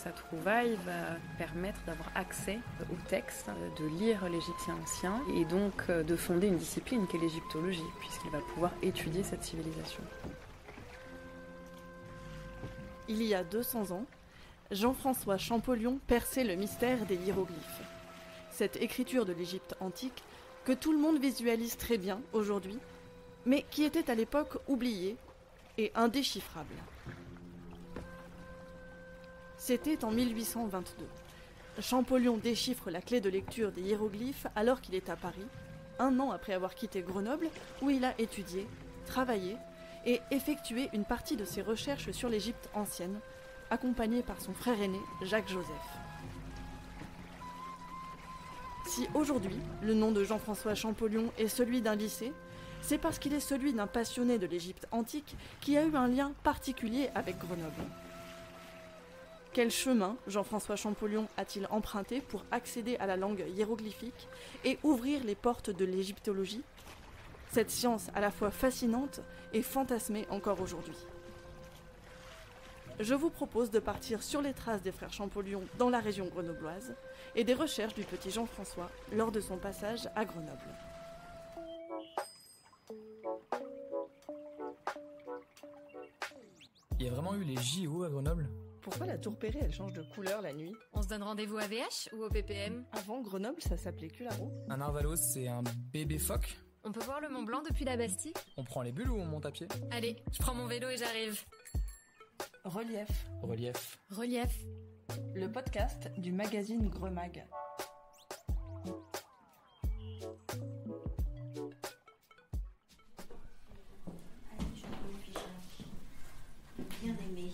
sa trouvaille va permettre d'avoir accès aux textes, de lire l'égyptien ancien et donc de fonder une discipline qu'est l'égyptologie, puisqu'il va pouvoir étudier cette civilisation. Il y a 200 ans, Jean-François Champollion perçait le mystère des hiéroglyphes. Cette écriture de l'Égypte antique que tout le monde visualise très bien aujourd'hui, mais qui était à l'époque oubliée et indéchiffrable. C'était en 1822. Champollion déchiffre la clé de lecture des hiéroglyphes alors qu'il est à Paris, 1 an après avoir quitté Grenoble, où il a étudié, travaillé et effectué une partie de ses recherches sur l'Égypte ancienne, accompagné par son frère aîné, Jacques-Joseph. Si aujourd'hui, le nom de Jean-François Champollion est celui d'un lycée, c'est parce qu'il est celui d'un passionné de l'Égypte antique qui a eu un lien particulier avec Grenoble. Quel chemin Jean-François Champollion a-t-il emprunté pour accéder à la langue hiéroglyphique et ouvrir les portes de l'égyptologie ? Cette science à la fois fascinante et fantasmée encore aujourd'hui. Je vous propose de partir sur les traces des frères Champollion dans la région grenobloise et des recherches du petit Jean-François lors de son passage à Grenoble. Il y a vraiment eu les JO à Grenoble ? Pourquoi la tour Perret elle change de couleur la nuit ? On se donne rendez-vous à VH ou au PPM ? Avant Grenoble ça s'appelait Cularo. Un narvalos, c'est un bébé phoque ? On peut voir le Mont Blanc depuis la Bastille ? On prend les bulles ou on monte à pied ? Allez, je prends mon vélo et j'arrive. Relief. Relief. Relief. Le podcast du magazine Gremag. Bien aimé,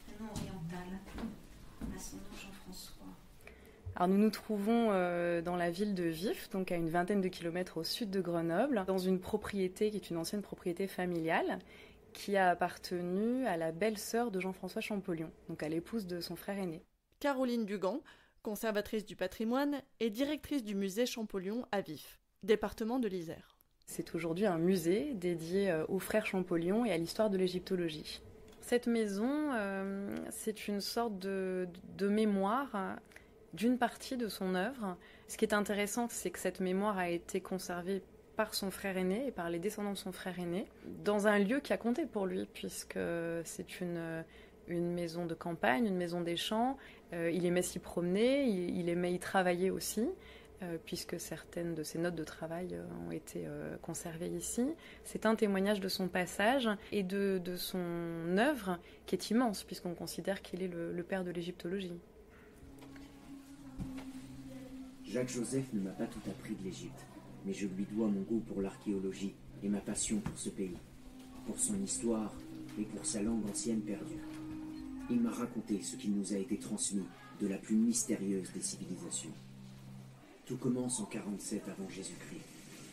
un nom oriental, à son nom Jean-François. Alors nous nous trouvons dans la ville de Vif, donc à une vingtaine de kilomètres au sud de Grenoble, dans une propriété qui est une ancienne propriété familiale, qui a appartenu à la belle-sœur de Jean-François Champollion, donc à l'épouse de son frère aîné. Caroline Dugan, conservatrice du patrimoine et directrice du musée Champollion à Vif, département de l'Isère. C'est aujourd'hui un musée dédié aux frères Champollion et à l'histoire de l'égyptologie. Cette maison, c'est une sorte de mémoire d'une partie de son œuvre. Ce qui est intéressant, c'est que cette mémoire a été conservée par son frère aîné et par les descendants de son frère aîné, dans un lieu qui a compté pour lui, puisque c'est une maison de campagne, une maison des champs. Il aimait s'y promener, il aimait y travailler aussi, puisque certaines de ses notes de travail ont été conservées ici. C'est un témoignage de son passage et de son œuvre, qui est immense, puisqu'on considère qu'il est le père de l'égyptologie. Jacques-Joseph ne m'a pas tout appris de l'Égypte, mais je lui dois mon goût pour l'archéologie et ma passion pour ce pays, pour son histoire et pour sa langue ancienne perdue. Il m'a raconté ce qui nous a été transmis de la plus mystérieuse des civilisations. Tout commence en 47 avant Jésus-Christ,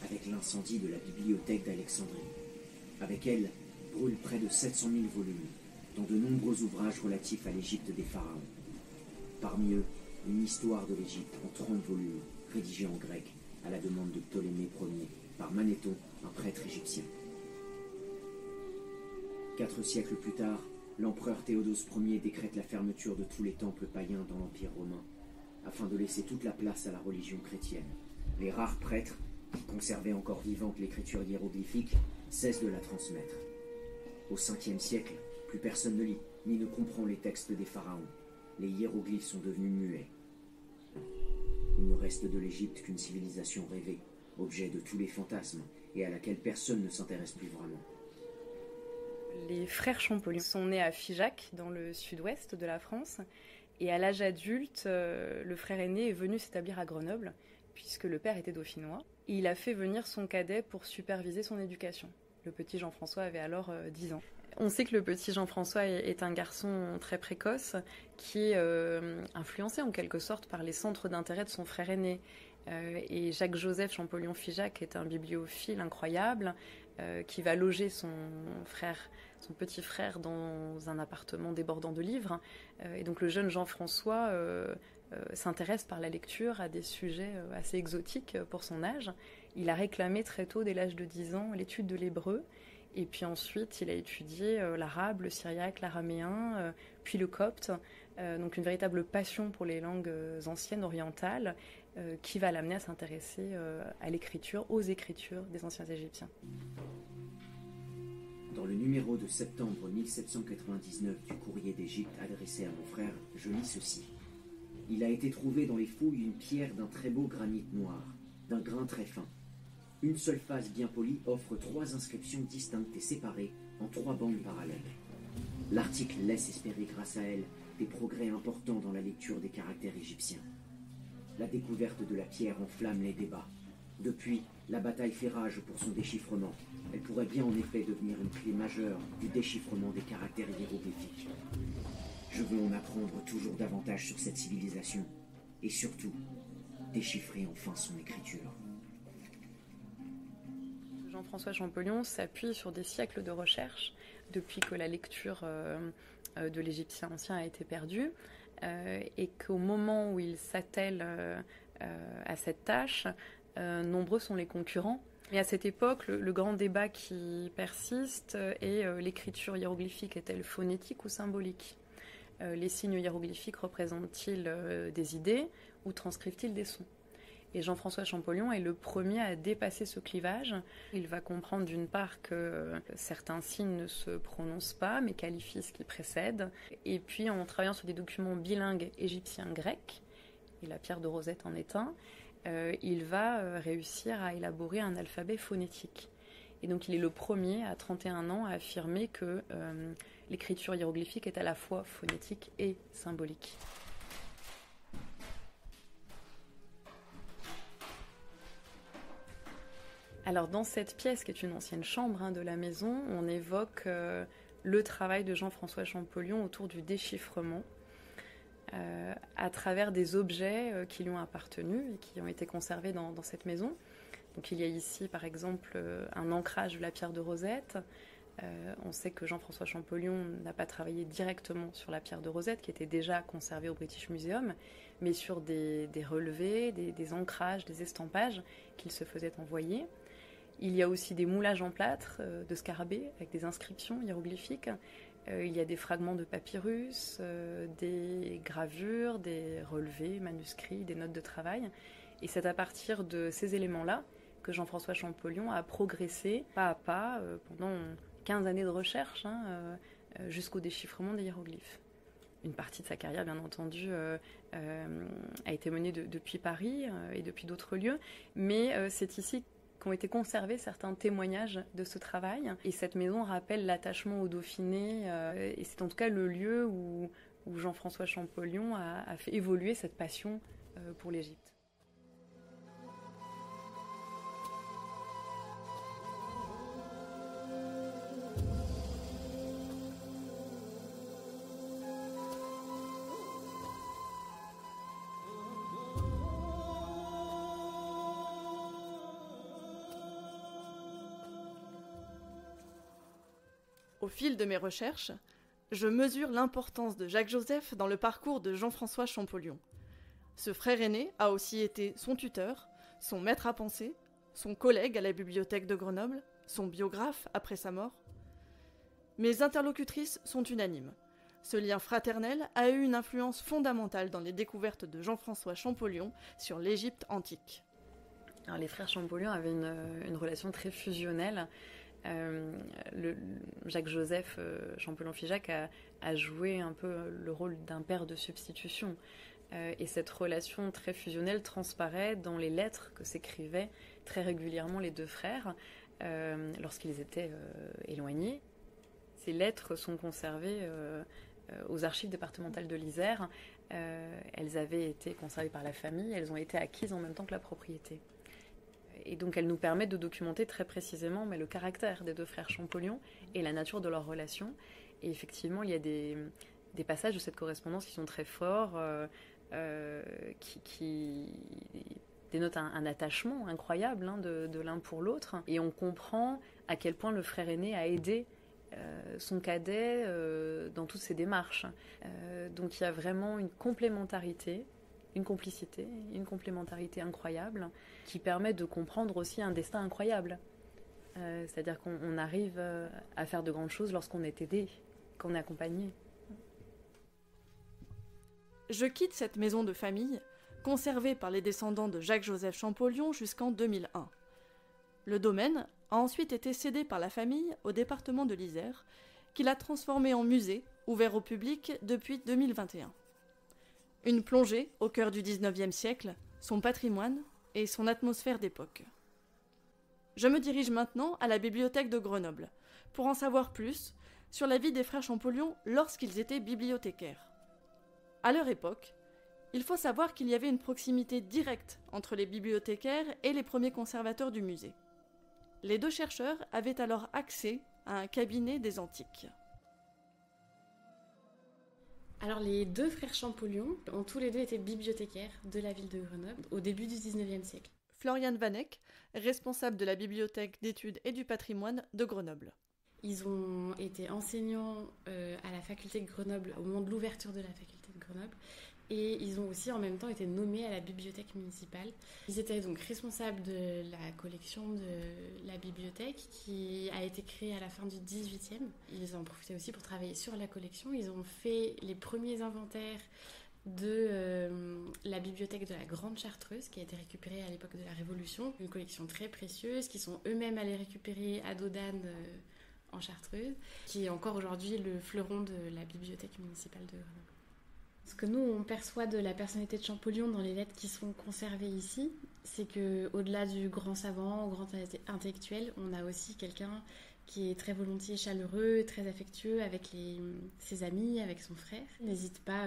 avec l'incendie de la bibliothèque d'Alexandrie. Avec elle, brûlent près de 700 000 volumes, dont de nombreux ouvrages relatifs à l'Égypte des pharaons. Parmi eux, une histoire de l'Égypte en 30 volumes, rédigée en grec, à la demande de Ptolémée Ier, par Manéthon, un prêtre égyptien. 4 siècles plus tard, l'empereur Théodose Ier décrète la fermeture de tous les temples païens dans l'Empire romain, afin de laisser toute la place à la religion chrétienne. Les rares prêtres, qui conservaient encore vivante l'écriture hiéroglyphique, cessent de la transmettre. Au 5e siècle, plus personne ne lit, ni ne comprend les textes des pharaons. Les hiéroglyphes sont devenus muets. Il ne reste de l'Égypte qu'une civilisation rêvée, objet de tous les fantasmes, et à laquelle personne ne s'intéresse plus vraiment. Les frères Champollion sont nés à Figeac, dans le sud-ouest de la France, et à l'âge adulte, le frère aîné est venu s'établir à Grenoble, puisque le père était dauphinois. Et il a fait venir son cadet pour superviser son éducation. Le petit Jean-François avait alors 10 ans. On sait que le petit Jean-François est un garçon très précoce, qui est influencé en quelque sorte par les centres d'intérêt de son frère aîné. Et Jacques-Joseph Champollion-Figeac est un bibliophile incroyable, qui va loger son petit frère dans un appartement débordant de livres. Et donc le jeune Jean-François s'intéresse par la lecture à des sujets assez exotiques pour son âge. Il a réclamé très tôt, dès l'âge de 10 ans, l'étude de l'hébreu. Et puis ensuite, il a étudié l'arabe, le syriaque, l'araméen, puis le copte. Donc une véritable passion pour les langues anciennes orientales qui va l'amener à s'intéresser à l'écriture, aux écritures des anciens Égyptiens. Dans le numéro de septembre 1799 du Courrier d'Égypte adressé à mon frère, je lis ceci. Il a été trouvé dans les fouilles une pierre d'un très beau granit noir, d'un grain très fin. Une seule face bien polie offre 3 inscriptions distinctes et séparées en 3 bandes parallèles. L'article laisse espérer grâce à elle des progrès importants dans la lecture des caractères égyptiens. La découverte de la pierre enflamme les débats. Depuis, la bataille fait rage pour son déchiffrement. Elle pourrait bien en effet devenir une clé majeure du déchiffrement des caractères hiéroglyphiques. Je veux en apprendre toujours davantage sur cette civilisation et surtout déchiffrer enfin son écriture. Jean-François Champollion s'appuie sur des siècles de recherche depuis que la lecture de l'égyptien ancien a été perdue et qu'au moment où il s'attelle à cette tâche, nombreux sont les concurrents. Et à cette époque, le grand débat qui persiste est l'écriture hiéroglyphique est-elle phonétique ou symbolique ? Les signes hiéroglyphiques représentent-ils des idées ou transcrivent-ils des sons ? Et Jean-François Champollion est le premier à dépasser ce clivage. Il va comprendre d'une part que certains signes ne se prononcent pas, mais qualifient ce qui précède. Et puis en travaillant sur des documents bilingues égyptiens-grecs, et la pierre de Rosette en est un, il va réussir à élaborer un alphabet phonétique. Et donc il est le premier à 31 ans à affirmer que l'écriture hiéroglyphique est à la fois phonétique et symbolique. Alors dans cette pièce, qui est une ancienne chambre de la maison, on évoque le travail de Jean-François Champollion autour du déchiffrement à travers des objets qui lui ont appartenu et qui ont été conservés dans cette maison. Donc il y a ici par exemple un ancrage de la pierre de Rosette. On sait que Jean-François Champollion n'a pas travaillé directement sur la pierre de Rosette qui était déjà conservée au British Museum, mais sur des relevés, des ancrages, des estampages qu'il se faisait envoyer. Il y a aussi des moulages en plâtre de scarabées avec des inscriptions hiéroglyphiques. Il y a des fragments de papyrus, des gravures, des relevés, manuscrits, des notes de travail. Et c'est à partir de ces éléments-là que Jean-François Champollion a progressé pas à pas pendant 15 années de recherche jusqu'au déchiffrement des hiéroglyphes. Une partie de sa carrière, bien entendu, a été menée depuis Paris et depuis d'autres lieux, mais c'est ici qu'ont été conservés certains témoignages de ce travail. Et cette maison rappelle l'attachement au Dauphiné, et c'est en tout cas le lieu où Jean-François Champollion a fait évoluer cette passion pour l'Égypte. Au fil de mes recherches, je mesure l'importance de Jacques-Joseph dans le parcours de Jean-François Champollion. Ce frère aîné a aussi été son tuteur, son maître à penser, son collègue à la bibliothèque de Grenoble, son biographe après sa mort. Mes interlocutrices sont unanimes. Ce lien fraternel a eu une influence fondamentale dans les découvertes de Jean-François Champollion sur l'Égypte antique. Alors, les frères Champollion avaient une relation très fusionnelle. Jacques-Joseph Champollion-Figeac a joué un peu le rôle d'un père de substitution. Et cette relation très fusionnelle transparaît dans les lettres que s'écrivaient très régulièrement les deux frères lorsqu'ils étaient éloignés. Ces lettres sont conservées aux archives départementales de l'Isère. Elles avaient été conservées par la famille, elles ont été acquises en même temps que la propriété. Et donc elles nous permettent de documenter très précisément le caractère des deux frères Champollion et la nature de leur relation. Et effectivement, il y a des passages de cette correspondance qui sont très forts, qui dénotent un attachement incroyable de l'un pour l'autre. Et on comprend à quel point le frère aîné a aidé son cadet dans toutes ses démarches. Donc il y a vraiment une complémentarité, une complicité, une complémentarité incroyable qui permet de comprendre aussi un destin incroyable. C'est-à-dire qu'on arrive à faire de grandes choses lorsqu'on est aidé, qu'on est accompagné. Je quitte cette maison de famille, conservée par les descendants de Jacques-Joseph Champollion jusqu'en 2001. Le domaine a ensuite été cédé par la famille au département de l'Isère, qui l'a transformé en musée, ouvert au public depuis 2021. Une plongée au cœur du XIXe siècle, son patrimoine et son atmosphère d'époque. Je me dirige maintenant à la bibliothèque de Grenoble, pour en savoir plus sur la vie des frères Champollion lorsqu'ils étaient bibliothécaires. À leur époque, il faut savoir qu'il y avait une proximité directe entre les bibliothécaires et les premiers conservateurs du musée. Les deux chercheurs avaient alors accès à un cabinet des antiques. Alors les deux frères Champollion ont tous les deux été bibliothécaires de la ville de Grenoble au début du XIXe siècle. Florian Vanek, responsable de la bibliothèque d'études et du patrimoine de Grenoble. Ils ont été enseignants à la faculté de Grenoble au moment de l'ouverture de la faculté de Grenoble et ils ont aussi en même temps été nommés à la bibliothèque municipale. Ils étaient donc responsables de la collection de la bibliothèque qui a été créée à la fin du XVIIIe. Ils en profitaient aussi pour travailler sur la collection. Ils ont fait les premiers inventaires de la bibliothèque de la Grande Chartreuse qui a été récupérée à l'époque de la Révolution. Une collection très précieuse qu'ils sont eux-mêmes allés récupérer à Dodane en Chartreuse, qui est encore aujourd'hui le fleuron de la bibliothèque municipale de Grenoble. Ce que nous, on perçoit de la personnalité de Champollion dans les lettres qui sont conservées ici, c'est qu'au-delà du grand savant, grand intellectuel, on a aussi quelqu'un qui est très volontiers chaleureux, très affectueux avec ses amis, avec son frère. Il n'hésite pas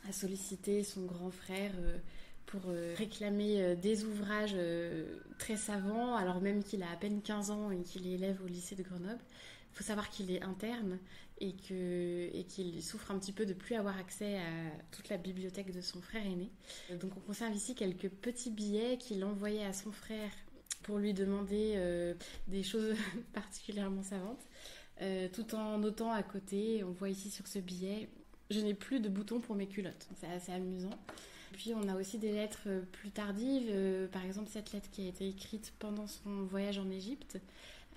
à solliciter son grand frère pour réclamer des ouvrages très savants, alors même qu'il a à peine 15 ans et qu'il est élève au lycée de Grenoble. Il faut savoir qu'il est interne et qu'il souffre un petit peu de ne plus avoir accès à toute la bibliothèque de son frère aîné. Donc on conserve ici quelques petits billets qu'il envoyait à son frère pour lui demander des choses particulièrement savantes, tout en notant à côté, on voit ici sur ce billet, « Je n'ai plus de boutons pour mes culottes ». C'est assez amusant. Puis on a aussi des lettres plus tardives, par exemple cette lettre qui a été écrite pendant son voyage en Égypte,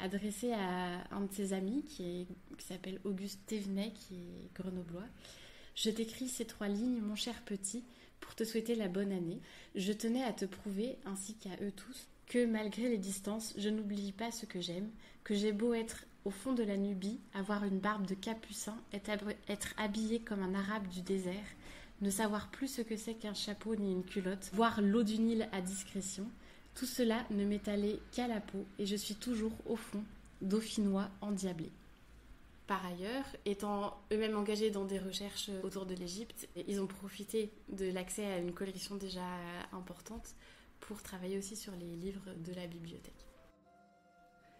adressée à un de ses amis qui s'appelle Auguste Thévenet, qui est grenoblois. « Je t'écris ces 3 lignes, mon cher petit, pour te souhaiter la bonne année. Je tenais à te prouver, ainsi qu'à eux tous, que malgré les distances, je n'oublie pas ce que j'aime, que j'ai beau être au fond de la Nubie, avoir une barbe de capucin, être habillé comme un arabe du désert, ne savoir plus ce que c'est qu'un chapeau ni une culotte, voir l'eau du Nil à discrétion, tout cela ne m'est allé qu'à la peau et je suis toujours au fond, dauphinois endiablé. » Par ailleurs, étant eux-mêmes engagés dans des recherches autour de l'Égypte, ils ont profité de l'accès à une collection déjà importante pour travailler aussi sur les livres de la bibliothèque.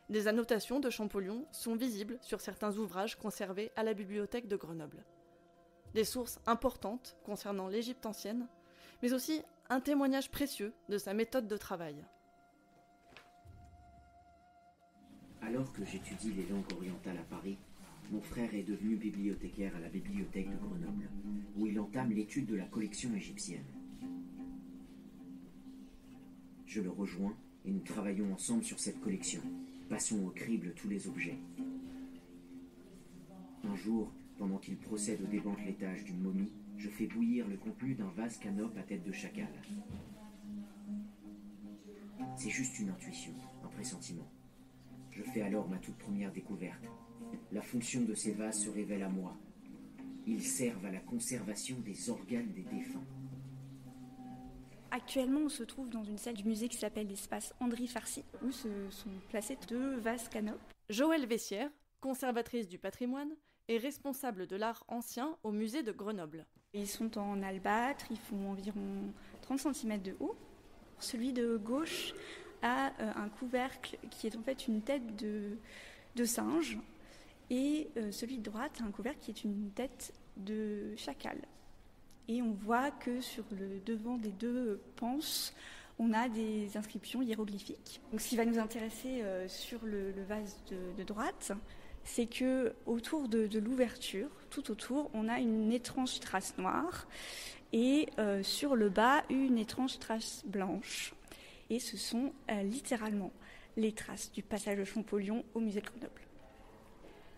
Des annotations de Champollion sont visibles sur certains ouvrages conservés à la bibliothèque de Grenoble. Des sources importantes concernant l'Égypte ancienne, mais aussi un témoignage précieux de sa méthode de travail. Alors que j'étudie les langues orientales à Paris, mon frère est devenu bibliothécaire à la bibliothèque de Grenoble, où il entame l'étude de la collection égyptienne. Je le rejoins et nous travaillons ensemble sur cette collection. Passons au crible tous les objets. Un jour, pendant qu'il procède au démantelettage d'une momie, je fais bouillir le contenu d'un vase canope à tête de chacal. C'est juste une intuition, un pressentiment. Je fais alors ma toute première découverte. La fonction de ces vases se révèle à moi. Ils servent à la conservation des organes des défunts. Actuellement, on se trouve dans une salle du musée qui s'appelle l'espace Andry Farcy, où se sont placés 2 vases canopes. Joëlle Vessière, conservatrice du patrimoine, est responsable de l'art ancien au musée de Grenoble. Ils sont en albâtre, ils font environ 30 cm de haut. Celui de gauche a un couvercle qui est en fait une tête de singe, et celui de droite a un couvercle qui est une tête de chacal. Et on voit que sur le devant des 2 panses, on a des inscriptions hiéroglyphiques. Donc, ce qui va nous intéresser sur le vase de droite, c'est que autour de l'ouverture, tout autour, on a une étrange trace noire et sur le bas, une étrange trace blanche. Et ce sont littéralement les traces du passage de Champollion au musée de Grenoble.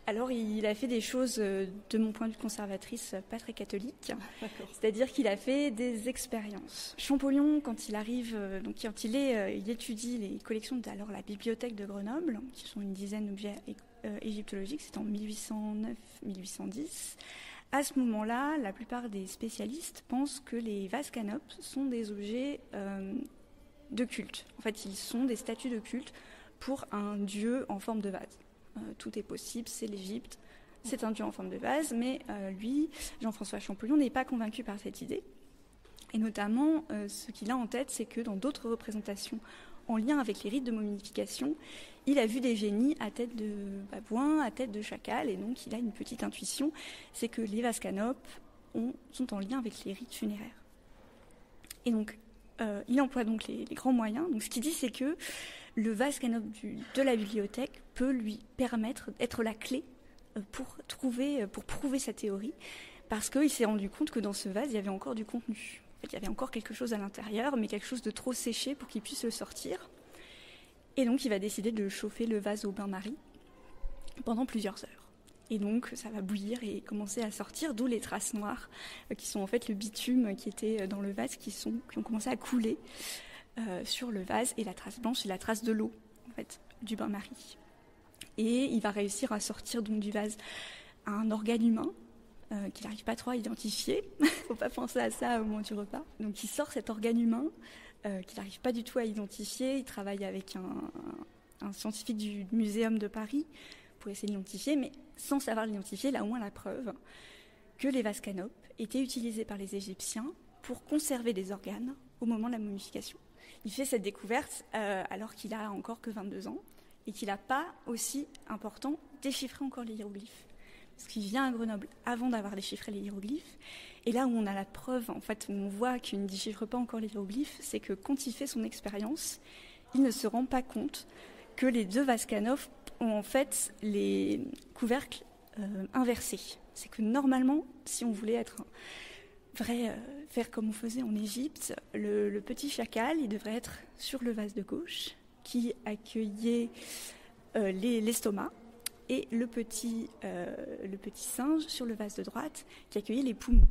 Alors, il a fait des choses, de mon point de vue conservatrice, pas très catholiques. C'est-à-dire qu'il a fait des expériences. Champollion, quand il arrive, il étudie les collections de la bibliothèque de Grenoble, qui sont une dizaine d'objets égyptologiques, c'est en 1809-1810. À ce moment-là, la plupart des spécialistes pensent que les vases canopes sont des objets de culte. En fait, ils sont des statues de culte pour un dieu en forme de vase. Tout est possible, c'est l'Égypte, c'est un dieu en forme de vase, mais lui, Jean-François Champollion, n'est pas convaincu par cette idée. Et notamment, ce qu'il a en tête, c'est que dans d'autres représentations en lien avec les rites de momification, il a vu des génies à tête de babouin, à tête de chacal, et donc il a une petite intuition, c'est que les vases canopes sont en lien avec les rites funéraires. Et donc, il emploie donc les grands moyens. Donc, ce qu'il dit, c'est que le vase canope de la bibliothèque peut lui permettre d'être la clé pour prouver sa théorie, parce qu'il s'est rendu compte que dans ce vase, il y avait encore du contenu. En fait, il y avait encore quelque chose à l'intérieur, mais quelque chose de trop séché pour qu'il puisse le sortir. Et donc, il va décider de chauffer le vase au bain-marie pendant plusieurs heures. Et donc, ça va bouillir et commencer à sortir, d'où les traces noires, qui sont en fait le bitume qui était dans le vase, qui ont commencé à couler sur le vase, et la trace blanche, c'est la trace de l'eau, en fait, du bain-marie. Et il va réussir à sortir donc du vase un organe humain qu'il n'arrive pas trop à identifier. Il ne faut pas penser à ça au moment du repas. Donc, il sort cet organe humain qu'il n'arrive pas du tout à identifier. Il travaille avec un scientifique du Muséum de Paris pour essayer de l'identifier, mais sans savoir l'identifier, il a au moins la preuve que les vases canopes étaient utilisés par les Égyptiens pour conserver des organes au moment de la momification. Il fait cette découverte alors qu'il a encore que 22 ans et qu'il n'a pas, aussi important, déchiffré encore les hiéroglyphes. Parce qu'il vient à Grenoble avant d'avoir déchiffré les hiéroglyphes. Et là où on a la preuve, en fait, où on voit qu'il ne déchiffre pas encore les hiéroglyphes, c'est que quand il fait son expérience, il ne se rend pas compte que les deux vases canopes ont en fait les couvercles inversés. C'est que normalement, si on voulait être faire comme on faisait en Égypte, le petit chacal, il devrait être sur le vase de gauche, qui accueillait l'estomac, et le petit singe sur le vase de droite, qui accueillait les poumons.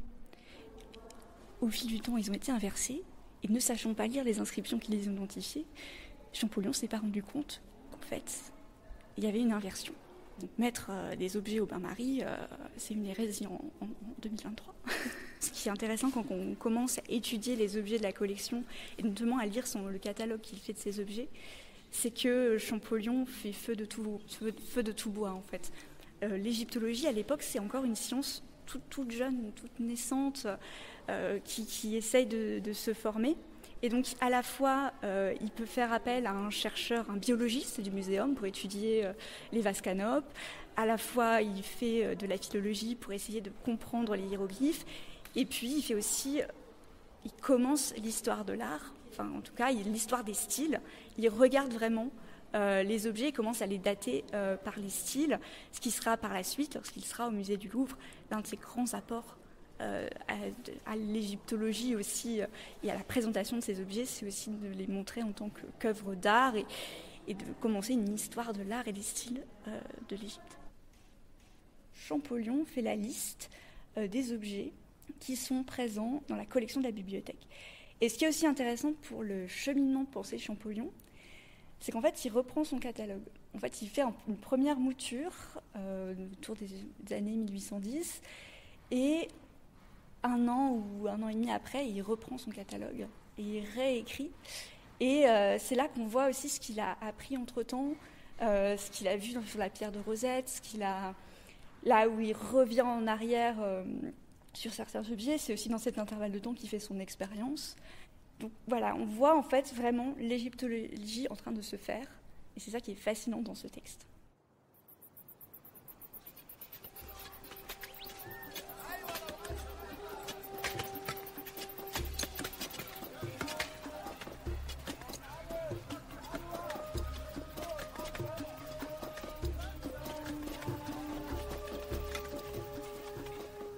Au fil du temps, ils ont été inversés, et ne sachant pas lire les inscriptions qui les ont identifiées, Champollion ne s'est pas rendu compte qu'en fait, il y avait une inversion. Donc, mettre des objets au bain-marie, c'est une hérésie en 2023. Ce qui est intéressant quand on commence à étudier les objets de la collection, et notamment à lire le catalogue qu'il fait de ces objets, c'est que Champollion fait feu de tout bois, en fait. L'égyptologie, à l'époque, c'est encore une science toute jeune, toute naissante, qui essaye de se former. Et donc, à la fois, il peut faire appel à un chercheur, un biologiste du muséum pour étudier les vases canopes. À la fois, il fait de la philologie pour essayer de comprendre les hiéroglyphes. Et puis, il commence l'histoire de l'art, enfin, en tout cas, l'histoire des styles. Il regarde vraiment les objets et commence à les dater par les styles, ce qui sera par la suite, lorsqu'il sera au musée du Louvre, l'un de ses grands apports à l'égyptologie aussi et à la présentation de ces objets, c'est aussi de les montrer en tant qu'œuvre d'art et de commencer une histoire de l'art et des styles de l'Égypte. Champollion fait la liste des objets qui sont présents dans la collection de la bibliothèque. Et ce qui est aussi intéressant pour le cheminement de pensée de Champollion, c'est qu'en fait, il reprend son catalogue. En fait, il fait une première mouture autour des années 1810 et un an ou un an et demi après, il reprend son catalogue et il réécrit. Et c'est là qu'on voit aussi ce qu'il a appris entre-temps, ce qu'il a vu sur la pierre de Rosette, là où il revient en arrière sur certains objets. C'est aussi dans cet intervalle de temps qu'il fait son expérience. Donc voilà, on voit en fait vraiment l'égyptologie en train de se faire. Et c'est ça qui est fascinant dans ce texte.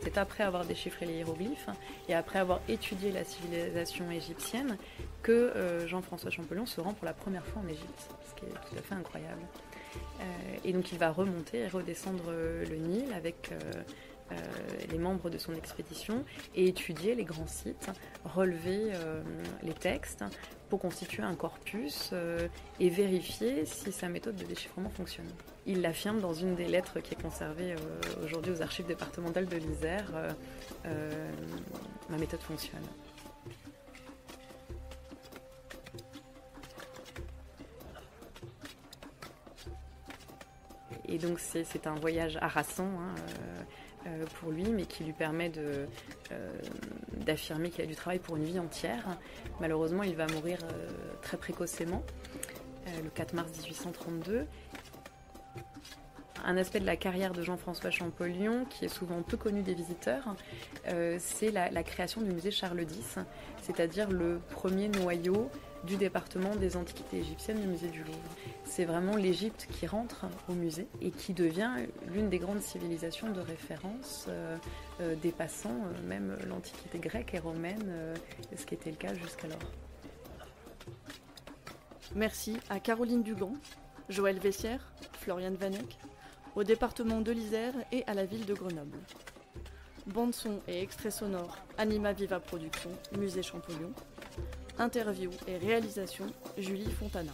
C'est après avoir déchiffré les hiéroglyphes et après avoir étudié la civilisation égyptienne que Jean-François Champollion se rend pour la première fois en Égypte, ce qui est tout à fait incroyable. Et donc il va remonter et redescendre le Nil avec les membres de son expédition et étudier les grands sites, relever les textes pour constituer un corpus et vérifier si sa méthode de déchiffrement fonctionne. Il l'affirme dans une des lettres qui est conservée aujourd'hui aux archives départementales de l'Isère. Ma méthode fonctionne. Et donc c'est un voyage harassant pour lui, mais qui lui permet d'affirmer qu'il a du travail pour une vie entière. Malheureusement, il va mourir très précocement, le 4 mars 1832. Un aspect de la carrière de Jean-François Champollion, qui est souvent peu connu des visiteurs, c'est la création du musée Charles X, c'est-à-dire le premier noyau du département des antiquités égyptiennes du musée du Louvre. C'est vraiment l'Égypte qui rentre au musée et qui devient l'une des grandes civilisations de référence, dépassant même l'antiquité grecque et romaine, ce qui était le cas jusqu'alors. Merci à Caroline Dugan, Joël Vessière, Floriane Vanek, au département de l'Isère et à la ville de Grenoble. Bande son et extrait sonore, Anima Viva Productions, Musée Champollion. Interview et réalisation, Julie Fontana.